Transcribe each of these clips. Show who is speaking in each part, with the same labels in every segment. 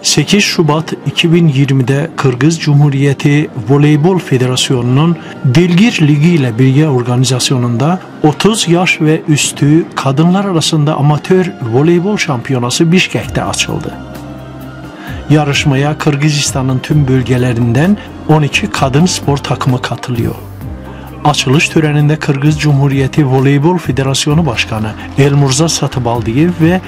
Speaker 1: 8 Şubat 2020'de Qırğız Cumhuriyeti Voleybol Federasyonu'nun Dilgir Ligi ile birgə organizasyonunda 30 yaş ve üstü kadınlar arasında amatör voleybol şampiyonası Bişkek'te açıldı. Yarışmaya Kırgızistan'ın tüm bölgelerinden 12 kadın spor takımı katılıyor. Açılış töreninde Qırğız Cumhuriyeti Voleybol Federasyonu Başkanı Elmurza Satıbaldiyev ve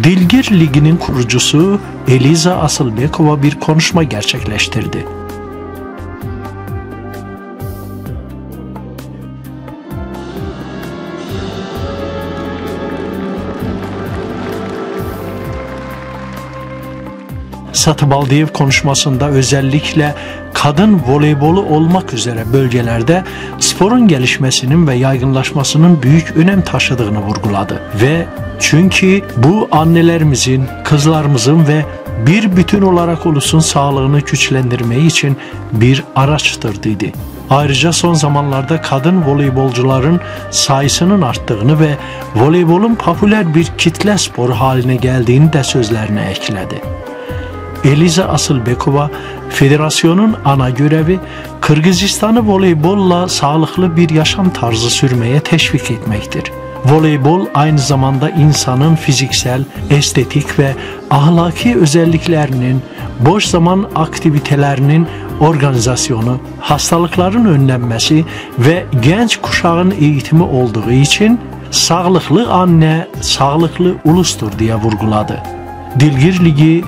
Speaker 1: Dilgir Ligi'nin kurucusu Eliza Asılbekova bir konuşma gerçekleştirdi. Satıbaldiyev konuşmasında özellikle kadın voleybolu olmak üzere bölgelerde sporun gelişmesinin ve yaygınlaşmasının büyük önem taşıdığını vurguladı. Ve çünkü bu annelerimizin, kızlarımızın ve bir bütün olarak ulusun sağlığını güçlendirmeyi için bir araçtır dedi. Ayrıca son zamanlarda kadın voleybolcuların sayısının arttığını ve voleybolun popüler bir kitle sporu haline geldiğini de sözlerine ekledi. Eliza Asılbekova, federasyonun ana görevi Kırgızistan'ı voleybolla sağlıklı bir yaşam tarzı sürmeye teşvik etmektir. Voleybol aynı zamanda insanın fiziksel, estetik ve ahlaki özelliklerinin, boş zaman aktivitelerinin organizasyonu, hastalıkların önlenmesi ve genç kuşağın eğitimi olduğu için sağlıklı anne, sağlıklı ulustur diye vurguladı. Dilgir Ligi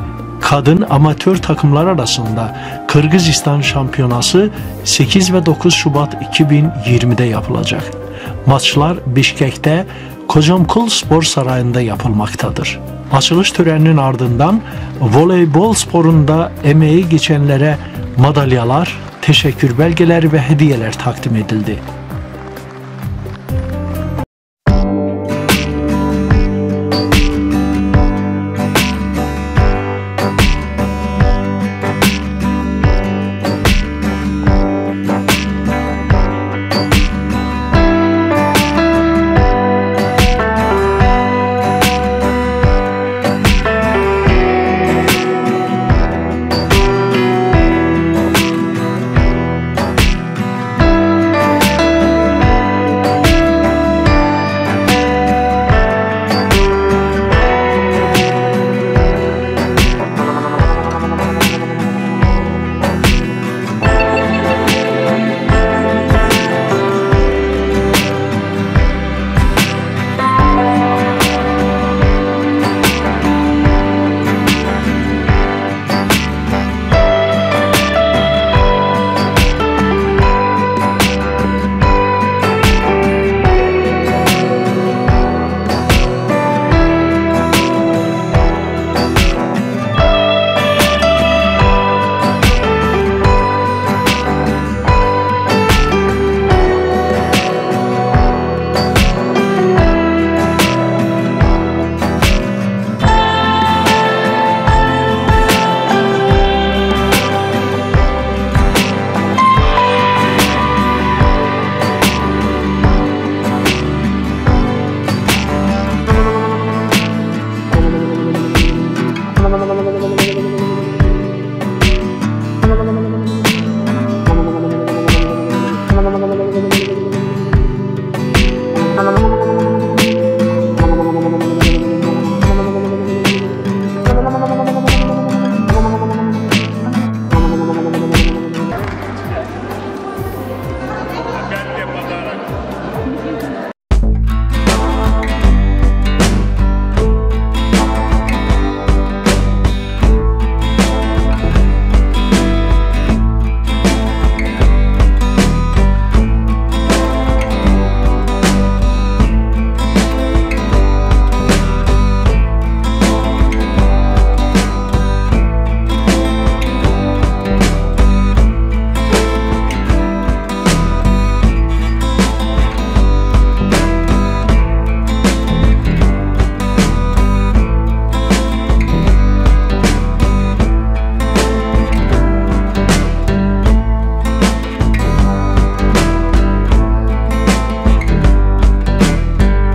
Speaker 1: kadın amatör takımlar arasında Kırgızistan şampiyonası 8 ve 9 Şubat 2020'de yapılacak. Maçlar Bişkek'te Kocamkul Spor Sarayı'nda yapılmaktadır. Açılış töreninin ardından voleybol sporunda emeği geçenlere madalyalar, teşekkür belgeleri ve hediyeler takdim edildi.